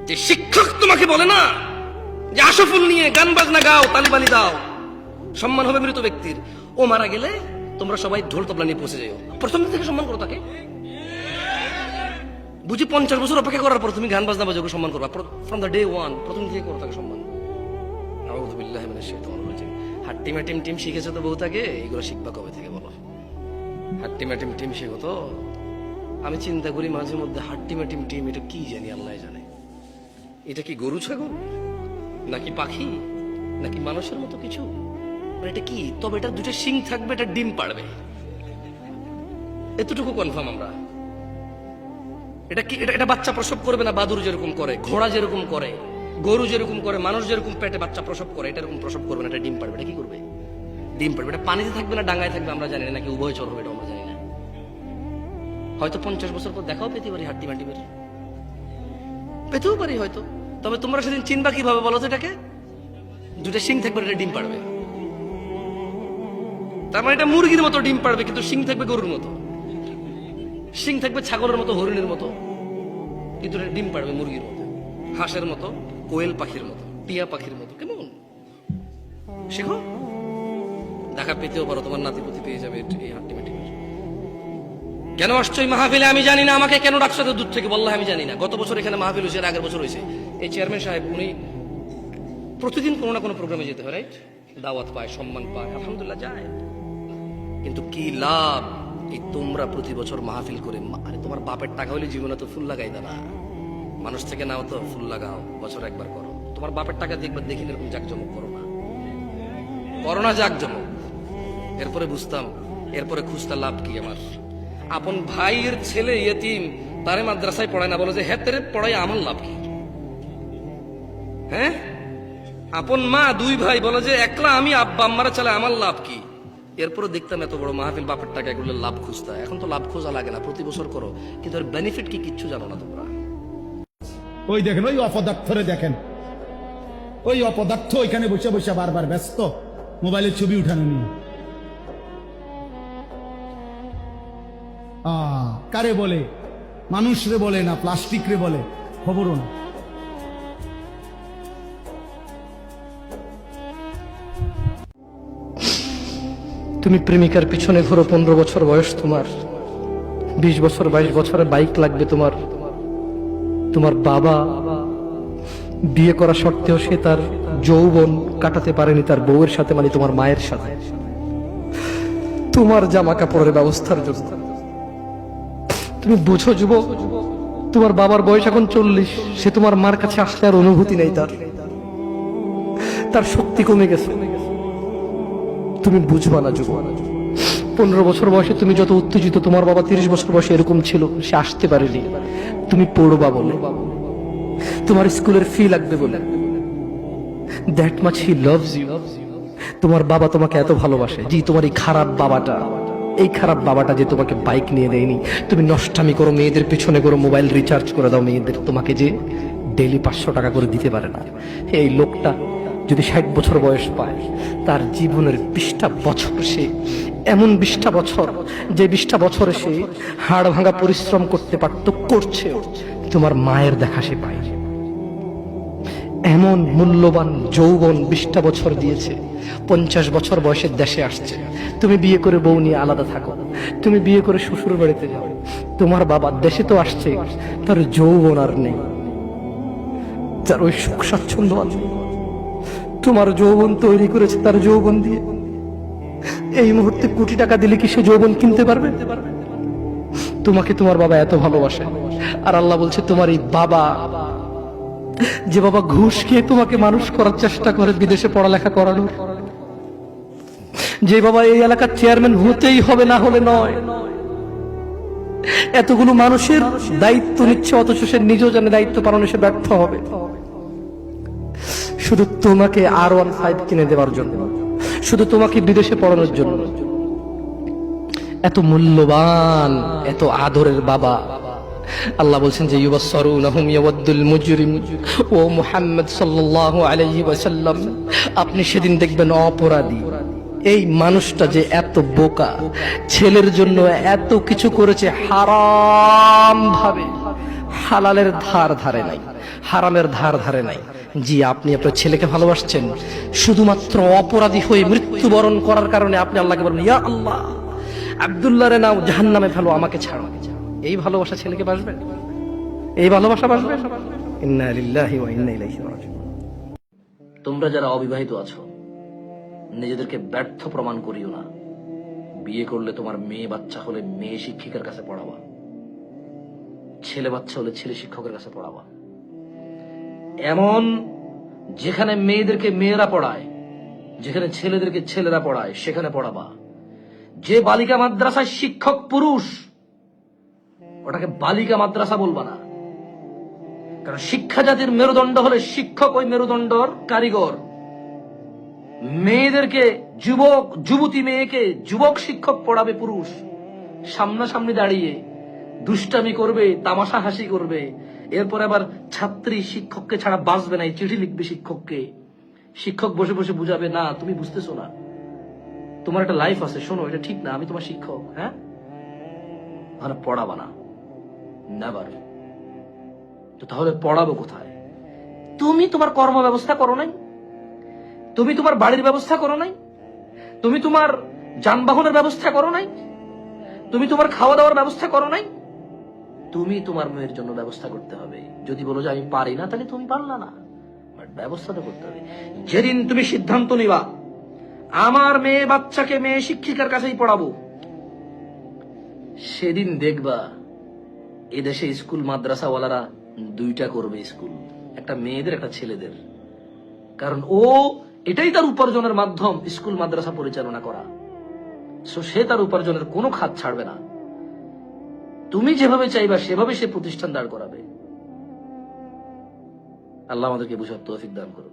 যে শিক্ষক তোমাকে বলে না যে আশফুল নিয়ে গান বাজনা গাও, তালিবানি দাও, সম্মান হবে মৃত ব্যক্তির, ও মারা গেলে তোমরা সবাই ঢোল তবলা নিয়ে পৌঁছে যাও, প্রথম দিন থেকে সম্মান করো তাকে। বুঝি 50 বছর অপেক্ষা করার পর তুমি গান বাজনা বাজাও সম্মান করবা, ফ্রম দ্য ডে ওয়ান প্রথম থেকে করো তাকে সম্মান। আউযু বিল্লাহি মিনাশ শাইতানির রাজিম। হাট্টিমা টিম টিম শিখেছো তো বউ তাকে, এগুলো শিখবা কবে থেকে বলো? হাট্টিমা টিম টিম শিখো তো। আমি চিন্তা করি মাঝে মধ্যে হাট্টিমা টিম টিম এটা কি জানি, আল্লাহ জানে। এটা কি গরু ছাগল নাকি পাখি নাকি মানুষের মতো কিছু, এটা কি? তবে এটা দুটো শিং থাকবে, এটা ডিম পাড়বে, এতটুকু কনফার্ম আমরা। এটা কি? এটা বাচ্চা প্রসব করবে না বাদুর যেরকম করে, ঘোড়া যেরকম করে, গরু যেরকম করে, মানুষ যেরকম পেটে বাচ্চা প্রসব করে, এটা এরকম প্রসব করবে না, এটা ডিম পাড়বে। এটা কি করবে? ডিম পাড়বে। এটা পানিতে থাকবে না ডাঙায় থাকবে আমরা জানি না, নাকি উভয়চর হবে এটা আমরা জানি না। হয়তো 50 বছর পর দেখাও পেতে পারি হাট্টিমা টিমের, পেতেও পারি হয়তো। তবে তোমরা সেদিন চিনবা কিভাবে বলো তো? এটাকে দুটো শিং থাকবে, এটা ডিম পাড়বে। তার মানে এটা মুরগির মতো ডিম পাড়বে, কিন্তু শিং থাকবে গরুর মতো, শিং থাকবে ছাগলের মতো, হরিণের মতো, কিন্তু এটা ডিম পাড়বে মুরগির মতো, হাঁসের মতো, কোয়েল পাখির মতো, টিয়া পাখির মতো। কেমন শেখো, দেখা পেতেও পারো, তোমার নাতিপুতি পেয়ে যাবে এই হাট্টিমা টিমের। কেন আসছো এই মাহফিলে আমি জানি না, আমাকে কেন ডাকছো এত দূর থেকে বললে আমি জানি না। গত বছর এখানে মাহফিল হয়েছে, আগের বছর হয়েছে। এই চেয়ারম্যান সাহেব উনি প্রতিদিন কোনো না কোনো প্রোগ্রামে যেতে হয়, রাইট? দাওয়াত পায়, সম্মান পায়, আলহামদুলিল্লাহ যায়। কিন্তু কি লাভ এই তোমরা প্রতি বছর মাহফিল করে? আরে তোমার বাপের টাকা হলে জীবনে তো ফুল লাগাই না, মানুষ থেকে নাও তো, ফুল লাগাও, বছর একবার করো। তোমার বাপের টাকা দিয়ে একবার দেখি এরকম জাকজমক করো না, করো না জাকজমক। এরপরে বুঝতাম, এরপরে খুঁজতে লাভ কি আমার? আপন ভাইয়ের ছেলে ইয়েতিম, তারে মাদ্রাসায় পড়ায় না, বলে যে হ্যাঁ তেরে পড়াই আমার লাভ কি? হ্যাঁ, আপন মা দুই ভাই বলে যে একলা আমি আব্বা আম্মারা চালে আমার লাভ কি? এরপরে দেখতাম এত বড় মাহফিল, বাপের টাকা, এগুলো লাভ খুঁজতা। এখন তো লাভ খোঁজা লাগে না, প্রতি বছর করো, কিন্তু এর বেনিফিট কি কিচ্ছু জানো না তোমরা। ওই দেখেন, ওই অপদার্থরে দেখেন, ওই অপদার্থ ওইখানে বসে বসে বারবার ব্যস্ত মোবাইলের ছবি উঠানো নিয়ে। কারে বলে? মানুষ রে বলে না প্লাস্টিক রে বলে, খবরও না। তুমি প্রেমিকার পিছনে ঘোরো, 15 বছর বয়স তোমার, 20 বছর 22 বছরে বাইক লাগবে তোমার। তোমার বাবা বিয়ে করা সত্ত্বেও সে তার যৌবন কাটাতে পারেনি তার বউয়ের সাথে, মানে তোমার মায়ের সাথে, তোমার জামা কাপড়ের ব্যবস্থার জন্য। তুমি বুঝো যুবক, তোমার বাবার বয়স এখন 40, সে তোমার মার কাছে আসলে আর অনুভূতি নেই, তার শক্তি কমে গেছে। তুমি বুঝবা না যুবক, 15 বছর বয়সে তুমি যত উত্তেজিত, তোমার বাবা 30 বছর বয়সে এরকম ছিল, সে আসতে পারেনি। তুমি পড়বা বলে, তোমার স্কুলের ফি লাগবে বলে, that much he loves you. তোমার বাবা তোমাকে এত ভালোবাসে। জি, তোমার এই খারাপ বাবাটা যে তোমাকে বাইক নিয়ে দেয়নি, তুমি নষ্টামি করো, মেয়েদের পিছনে করো, মোবাইল রিচার্জ করে দাও মেয়েদের, তোমাকে যে ডেইলি 500 টাকা করে দিতে পারে না। এই লোকটা যদি 60 বছর বয়স পায়, তার জীবনের 20টা বছর, সে এমন 20টা বছর, যে 20টা বছরে সে হাড় ভাঙা পরিশ্রম করতে পারত, করছে, তোমার মায়ের দেখা সে পায়। এমন মূল্যবান যৌবন 20টা বছর দিয়েছে, 50 বছর বয়সে দেশে আসছে। তুমি বিয়ে করে বউ নিয়ে আলাদা থাকো, তুমি বিয়ে করে শ্বশুর বাড়িতে যাও। তোমার বাবা দেশে তো আসছে, তার যৌবন আর নেই, তার ওই সুখ স্বাচ্ছন্দ্য আছে। তোমার যৌবন তৈরি করেছে তার যৌবন দিয়ে। এই মুহূর্তে কোটি টাকা দিলে কি সে যৌবন কিনতে পারবে? তোমাকে তোমার বাবা এত ভালোবাসে, আর আল্লাহ বলছে তোমার এই বাবা, যে বাবা ঘুষ খেয়ে তোমাকে মানুষ করার চেষ্টা করে বিদেশে পড়ালেখা করানোর, যে বাবা এই এলাকার চেয়ারম্যান হতেই হবে, না হলে নয়, এতগুলো মানুষের দায়িত্ব নিচ্ছে, অথচ সে নিজেও জানে দায়িত্ব পালনে সে ব্যর্থ হবে, শুধু তোমাকে R15 কিনে দেওয়ার জন্য, শুধু তোমাকে বিদেশে পড়ানোর জন্য। এত মূল্যবান, এত আদরের বাবা। আল্লাহ বলছেন যে ইউবাসসারুনহুম ইয়াওয়াদ্দুল মুজরিম, ও মুহাম্মদ সাল্লাল্লাহু আলাইহি ওয়াসাল্লাম, আপনি সেদিন দেখবেন অপরাধী এই মানুষটা যে এত বোকা, ছেলের জন্য এত কিছু করেছে হারাম ভাবে, হালালের ধার ধারে নাই, হারামের ধার ধারে নাই। জি, আপনি আপনার ছেলেকে ভালোবাসছেন, শুধুমাত্র অপরাধী হয়ে মৃত্যুবরণ করার কারণে আপনি আল্লাহকে বলেন, ইয়া আল্লাহ, আব্দুল্লাহ রে নাও, জাহান্নামে ফেলো, আমাকে ছাড়ো। এই ভালোবাসা ছেলেকে বাসবে? এই ভালোবাসা বাসবে? ইন্না লিল্লাহি ওয়া ইন্না ইলাইহি রাজিউন। তোমরা যারা অবিবাহিত আছো, নিজেদেরকে ব্যর্থ প্রমাণ করিও না। বিয়ে করলে তোমার মেয়ে বাচ্চা হলে মেয়ে শিক্ষিকার কাছে পড়াবা, ছেলে বাচ্চা হলে ছেলে শিক্ষকের কাছে পড়াবা। এমন যেখানে মেয়েদেরকে মেয়েরা পড়ায়, যেখানে ছেলেদেরকে ছেলেরা পড়ায়, সেখানে পড়াবা। যে বালিকা মাদ্রাসায় শিক্ষক পুরুষ, ওটাকে বালিকা মাদ্রাসা বলবা না। কারণ শিক্ষা জাতির মেরুদণ্ড হলে শিক্ষক ওই মেরুদণ্ডর কারিগর। মেয়েদেরকে, যুবতী মেয়েকে যুবক শিক্ষক পড়াবে পুরুষ, সামনাসামনি দাঁড়িয়ে দুষ্টামি করবে, তামাশা হাসি করবে। এরপর আবার ছাত্রী শিক্ষককে ছাড়া বাঁচবে না, চিঠি লিখবে শিক্ষককে। শিক্ষক বসে বসে বুঝাবে, না তুমি বুঝতেছো না, তোমার একটা লাইফ আছে, শোনো এটা ঠিক না, আমি তোমার শিক্ষক। হ্যাঁ, মানে পড়াবা না, নেভার। তো তাহলে পড়াবো কোথায়? তুমি তোমার কর্ম ব্যবস্থা করো নাই, তুমি তোমার বাড়ির ব্যবস্থা করো নাই, তুমি তোমার যানবাহনের ব্যবস্থা করো নাই, তুমি তোমার খাওয়া দাওয়ার ব্যবস্থা করো নাই। তুমি তোমার মেয়ের জন্য ব্যবস্থা করতে হবে। যদি বলো যে আমি পারি না, তাহলে তুমি পারলা না, বাট ব্যবস্থা তো করতে হবে। যেদিন তুমি সিদ্ধান্ত নিবা আমার মেয়ে বাচ্চাকে মেয়ে শিক্ষিকার কাছেই পড়াবো, সেদিন দেখবা এদেশে স্কুল মাদ্রাসাওয়ালারা দুইটা করবে স্কুল, একটা মেয়েদের একটা ছেলেদের। কারণ ও এটাই তার উপার্জনের মাধ্যম, স্কুল মাদ্রাসা পরিচালনা করা। সো সে তার উপার্জনের কোনো খাত ছাড়বে না। তুমি যেভাবে চাইবা সেভাবে সে প্রতিষ্ঠান দাঁড় করাবে। আল্লাহ আমাদেরকে বুঝার তৌফিক দান করুন।